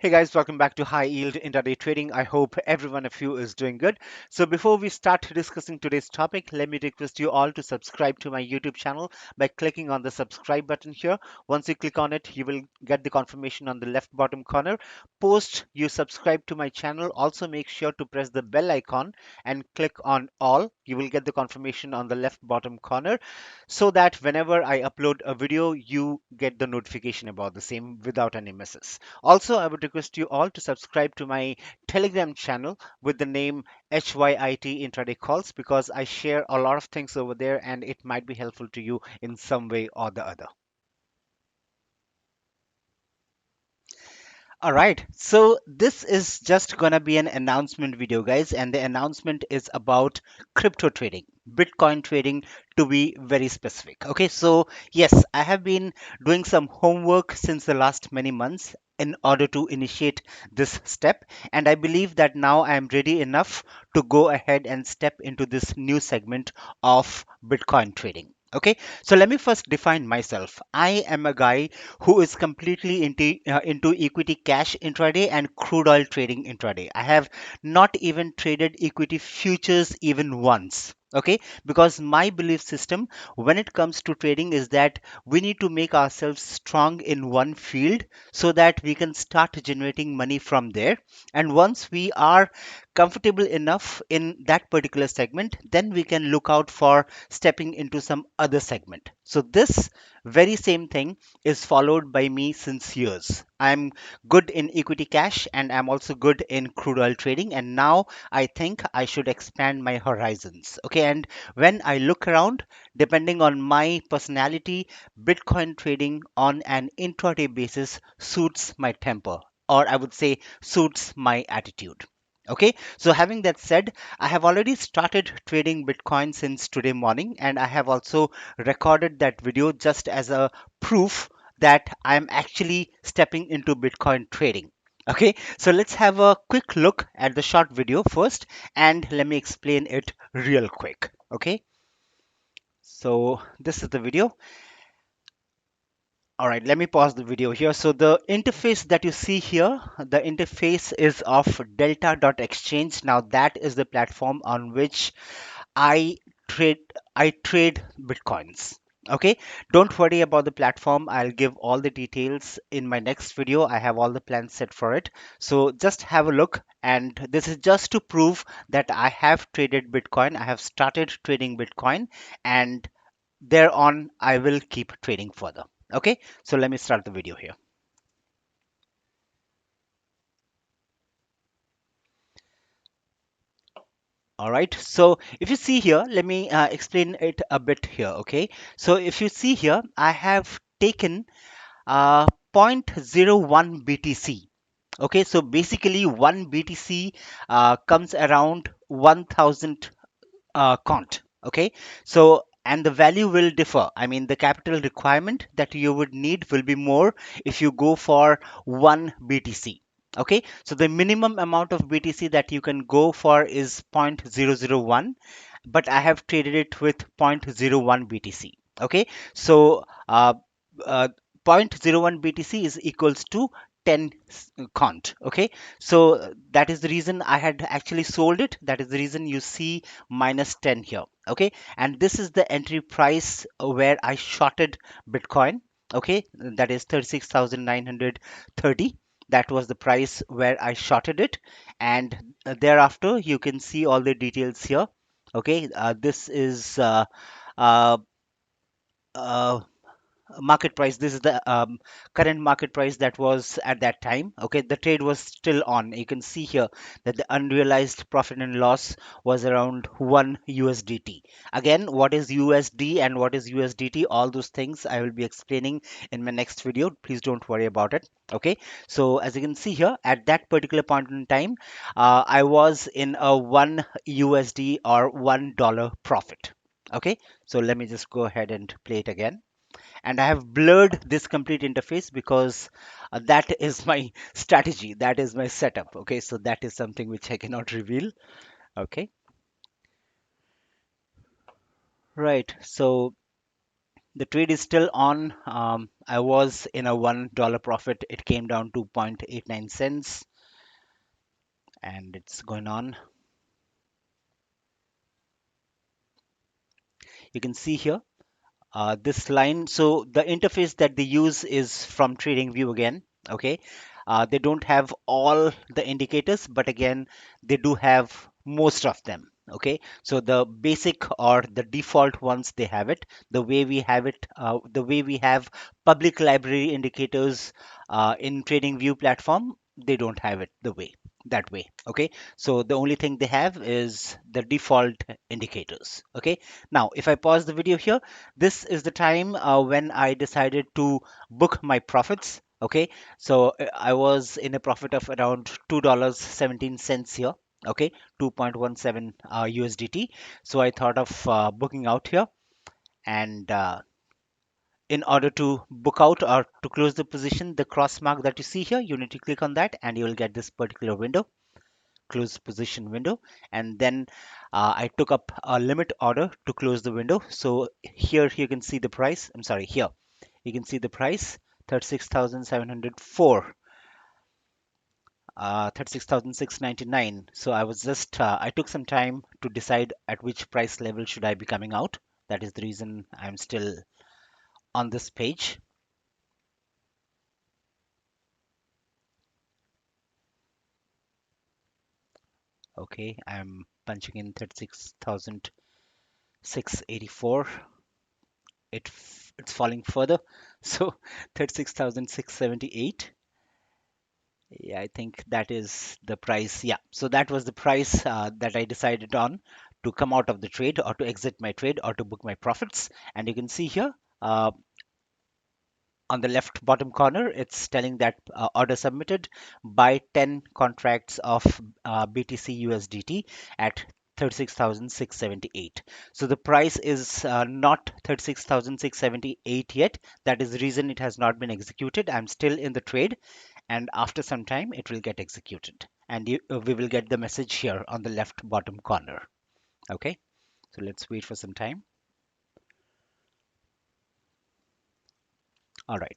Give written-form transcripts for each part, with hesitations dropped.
Hey guys, welcome back to High Yield Intraday Trading. I hope every one of you is doing good. So before we start discussing today's topic, let me request you all to subscribe to my YouTube channel by clicking on the subscribe button here. Once you click on it, you will get the confirmation on the left bottom corner. Post you subscribe to my channel, also make sure to press the bell icon and click on all. You will get the confirmation on the left bottom corner so that whenever I upload a video, you get the notification about the same without any misses. Also, I would request you all to subscribe to my Telegram channel with the name HYIT Intraday Calls because I share a lot of things over there and it might be helpful to you in some way or the other. All right, so this is just gonna be an announcement video, guys, and the announcement is about crypto trading, Bitcoin trading to be very specific. Okay, so yes, I have been doing some homework since the last many months in order to initiate this step, and I believe that now I am ready enough to go ahead and step into this new segment of Bitcoin trading. Okay, so let me first define myself. I am a guy who is completely into equity cash intraday and crude oil trading intraday. I have not even traded equity futures even once. Okay, because my belief system when it comes to trading is that we need to make ourselves strong in one field so that we can start generating money from there. And once we are comfortable enough in that particular segment, then we can look out for stepping into some other segment. So, this very same thing is followed by me since years. I'm good in equity cash and I'm also good in crude oil trading. And now I think I should expand my horizons. Okay. And when I look around, depending on my personality, Bitcoin trading on an intraday basis suits my temper, or I would say suits my attitude. Okay, so having that said, I have already started trading Bitcoin since today morning, and I have also recorded that video just as a proof that I'm actually stepping into Bitcoin trading. Okay, so let's have a quick look at the short video first, and let me explain it real quick. Okay, so this is the video. All right, let me pause the video here. So the interface that you see here, the interface is of Delta.Exchange. Now that is the platform on which I trade I trade bitcoins. Okay, don't worry about the platform. I'll give all the details in my next video. I have all the plans set for it. So just have a look. And this is just to prove that I have traded Bitcoin. I have started trading Bitcoin, and thereon I will keep trading further. Okay, so let me start the video here. All right, so if you see here, let me explain it a bit here. Okay, so if you see here, I have taken uh, zero point zero 0.01 BTC. Okay, so basically 1 BTC comes around 1000 cont. Okay, so and the value will differ. I mean, the capital requirement that you would need will be more if you go for 1 BTC. Okay, so the minimum amount of BTC that you can go for is 0.001, but I have traded it with zero point zero 0.01 BTC. Okay, so uh, zero point zero 0.01 BTC is equals to 10 cont. Okay, so that is the reason I had actually sold it. That is the reason you see minus 10 here. Okay, and this is the entry price where I shorted Bitcoin. Okay, that is 36,930. That was the price where I shorted it, and thereafter you can see all the details here. Okay, this is uh, uh, market price. This is the current market price that was at that time. Okay, the trade was still on. You can see here that the unrealized profit and loss was around 1 USDT. Again, what is USD and what is USDT, all those things I will be explaining in my next video. Please don't worry about it. Okay, so as you can see here, at that particular point in time, I was in a 1 USD or $1 profit. Okay, so let me just go ahead and play it again, and I have blurred this complete interface because that is my strategy, that is my setup. Okay, so that is something which I cannot reveal. Okay, right. So The trade is still on. I was in a $1 profit. It came down to 0.89 cents and it's going on. You can see here this line. So the interface that they use is from TradingView again. Okay, they don't have all the indicators, but again, they do have most of them. Okay, so the basic or the default ones they have it. The way we have it, the way we have public library indicators in TradingView platform, they don't have it the way that way. Okay, so the only thing they have is the default indicators. Okay, now if I pause the video here, this is the time when I decided to book my profits. Okay, so I was in a profit of around $2.17 here. Okay, 2.17 USDT. So I thought of booking out here, and in order to book out or to close the position, the cross mark that you see here, you need to click on that, and you will get this particular window, close position window. And then I took up a limit order to close the window. So here you can see the price. I'm sorry, here you can see the price 36,704, 36,699. So I was just I took some time to decide at which price level should I be coming out. That is the reason I'm still on this page. Okay, I'm punching in 36,684. It's falling further. So 36,678. Yeah, I think that is the price. Yeah, so that was the price that I decided on to come out of the trade or to exit my trade or to book my profits. And you can see here on the left bottom corner, it's telling that order submitted, buy 10 contracts of BTC USDT at 36,678. So the price is not 36,678 yet. That is the reason it has not been executed. I'm still in the trade, and after some time it will get executed, and we will get the message here on the left bottom corner. Okay, so let's wait for some time. All right,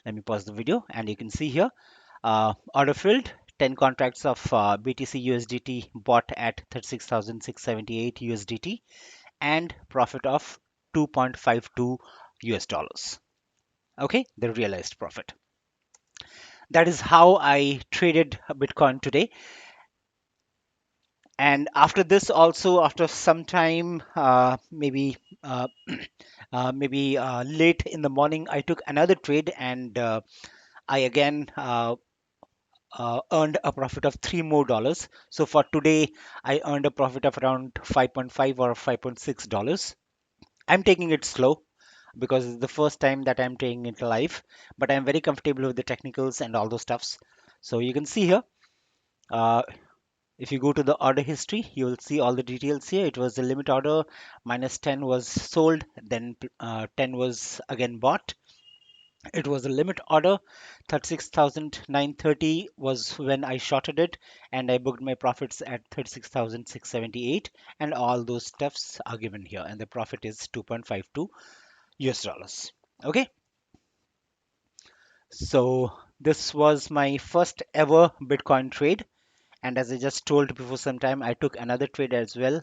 let me pause the video, and you can see here order filled, 10 contracts of BTC USDT bought at 36,678 USDT, and profit of 2.52 US dollars. Okay, the realized profit. That is how I traded Bitcoin today. And after this, also after some time, maybe late in the morning, I took another trade, and I again earned a profit of $3 more. So for today, I earned a profit of around 5.5 or $5.6. I'm taking it slow because it's the first time that I'm taking it live, but I'm very comfortable with the technicals and all those stuffs. So you can see here, uh, if you go to the order history, you will see all the details here. It was the limit order, minus 10 was sold, then 10 was again bought. It was a limit order. 36,930 was when I shorted it, and I booked my profits at 36,678, and all those stuffs are given here, and the profit is 2.52 US dollars. Okay, so this was my first ever Bitcoin trade. And as I just told before some time, I took another trade as well.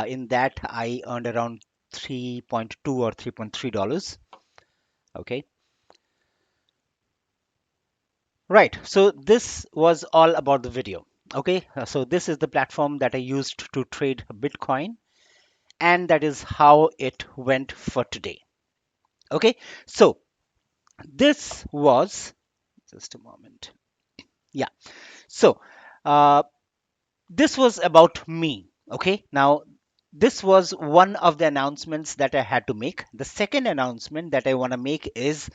In that, I earned around 3.2 or $3.3. Okay, right. So this was all about the video. Okay, so this is the platform that I used to trade Bitcoin, and that is how it went for today. Okay, so this was just a moment. Yeah, so uh, this was about me. Okay, now this was one of the announcements that I had to make. The second announcement that I want to make is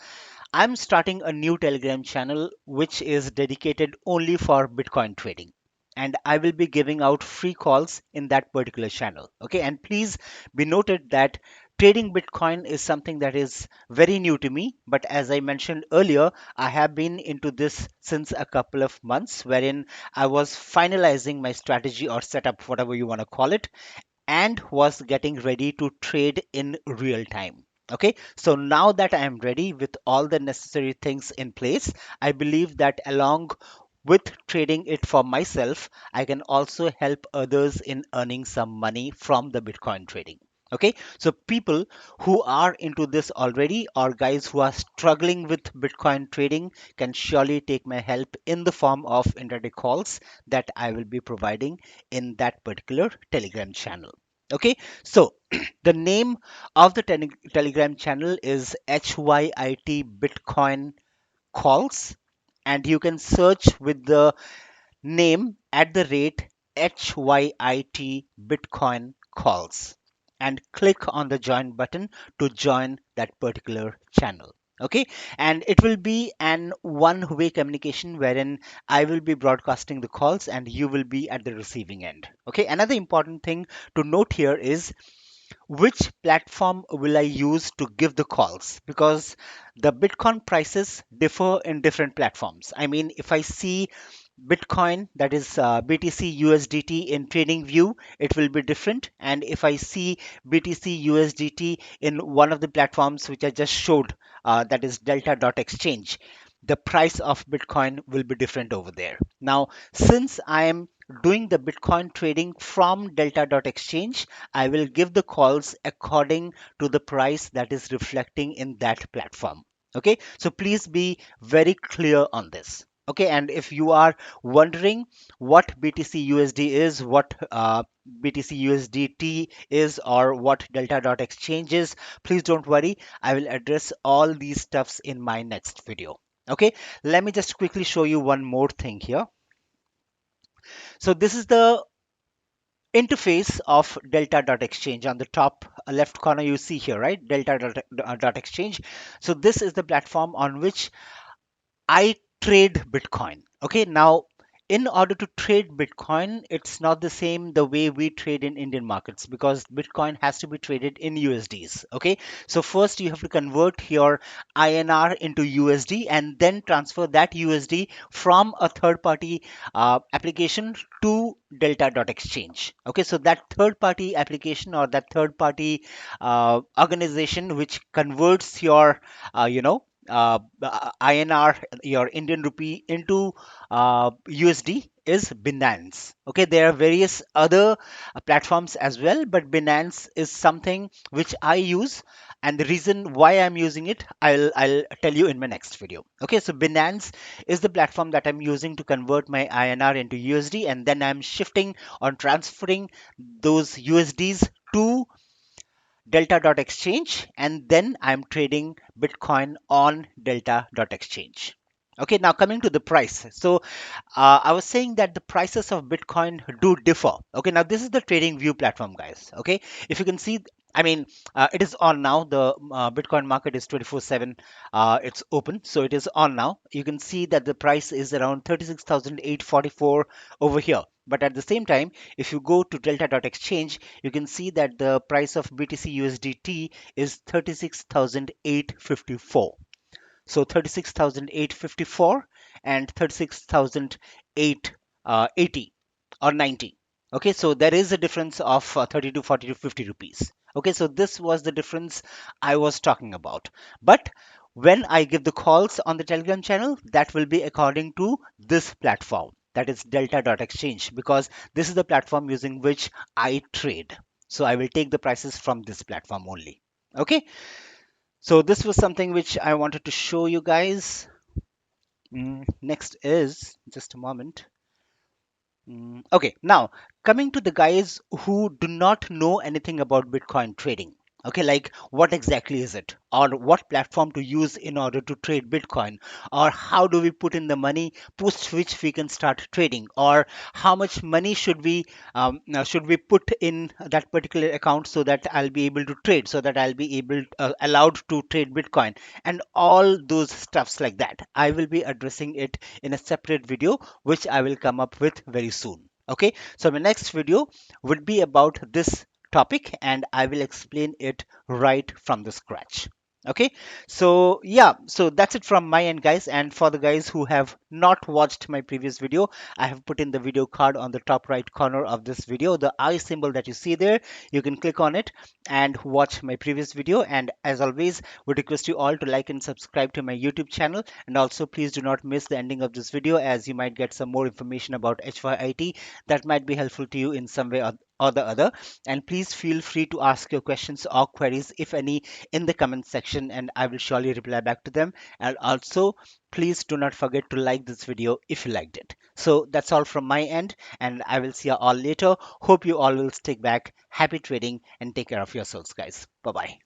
I'm starting a new Telegram channel which is dedicated only for Bitcoin trading. And I will be giving out free calls in that particular channel. Okay, and please be noted that trading Bitcoin is something that is very new to me. But as I mentioned earlier, I have been into this since a couple of months, wherein I was finalizing my strategy or setup, whatever you want to call it, and was getting ready to trade in real time. Okay, so now that I am ready with all the necessary things in place, I believe that along with trading it for myself, I can also help others in earning some money from the Bitcoin trading. Okay, so people who are into this already or guys who are struggling with Bitcoin trading can surely take my help in the form of intraday calls that I will be providing in that particular Telegram channel. Okay, so the name of the Telegram channel is HYIT Bitcoin Calls, and you can search with the name at the rate HYIT Bitcoin Calls and click on the join button to join that particular channel. Okay, and it will be an one-way communication wherein I will be broadcasting the calls and you will be at the receiving end. Okay, another important thing to note here is which platform will I use to give the calls, because the Bitcoin prices differ in different platforms. I mean, if I see Bitcoin, that is BTC USDT in trading view, it will be different. And if I see BTC USDT in one of the platforms which I just showed, that is Delta.Exchange, the price of Bitcoin will be different over there. Now, since I am doing the Bitcoin trading from Delta.Exchange, I will give the calls according to the price that is reflecting in that platform. Okay, so please be very clear on this. Okay, and if you are wondering what BTC USD is, what BTC USDT is, or what Delta.Exchange is, please don't worry. I will address all these stuffs in my next video. Okay, let me just quickly show you one more thing here. So this is the interface of Delta.Exchange. On the top left corner you see here, right? Delta.Exchange. So this is the platform on which I trade Bitcoin. Okay, now in order to trade Bitcoin, it's not the same the way we trade in Indian markets, because Bitcoin has to be traded in USDs. Okay, so first you have to convert your INR into USD and then transfer that USD from a third party application to Delta.Exchange. Okay, so that third party application or that third party organization which converts your INR, your Indian rupee, into USD is Binance. Okay, there are various other platforms as well, but Binance is something which I use, and the reason why I'm using it, I'll tell you in my next video. Okay, so Binance is the platform that I'm using to convert my INR into USD, and then I'm shifting or transferring those USDs to Delta.Exchange, and then I'm trading Bitcoin on Delta.Exchange. Okay, now coming to the price. So I was saying that the prices of Bitcoin do differ. Okay, now this is the trading view platform, guys. Okay, if you can see, I mean, it is on now. The Bitcoin market is 24/7. It's open, so it is on now. You can see that the price is around 36,844 over here. But at the same time, if you go to Delta.Exchange, you can see that the price of BTC USDT is 36,854. So 36,854 and 36,880 or 90. Okay, so there is a difference of 30 to 40 to 50 rupees. Okay, so this was the difference I was talking about. But when I give the calls on the Telegram channel, that will be according to this platform, that is Delta.Exchange, because this is the platform using which I trade. So I will take the prices from this platform only. Okay, so this was something which I wanted to show you guys. Next is, just a moment. Okay, now coming to the guys who do not know anything about Bitcoin trading. Okay, like what exactly is it, or what platform to use in order to trade Bitcoin, or how do we put in the money post which we can start trading, or how much money should we put in that particular account so that I'll be able to trade, so that I'll be able allowed to trade Bitcoin, and all those stuffs like that. I will be addressing it in a separate video which I will come up with very soon. Okay, so my next video would be about this topic and I will explain it right from the scratch. Okay, so yeah, so that's it from my end, guys. And for the guys who have not watched my previous video, I have put in the video card on the top right corner of this video, the I symbol that you see there. You can click on it and watch my previous video. And as always, would request you all to like and subscribe to my YouTube channel. And also, please do not miss the ending of this video, as you might get some more information about HYIT that might be helpful to you in some way or the other. And please feel free to ask your questions or queries, if any, in the comment section, and I will surely reply back to them. And also, please do not forget to like this video if you liked it. So that's all from my end, and I will see you all later. Hope you all will stick back. Happy trading and take care of yourselves, guys. Bye bye.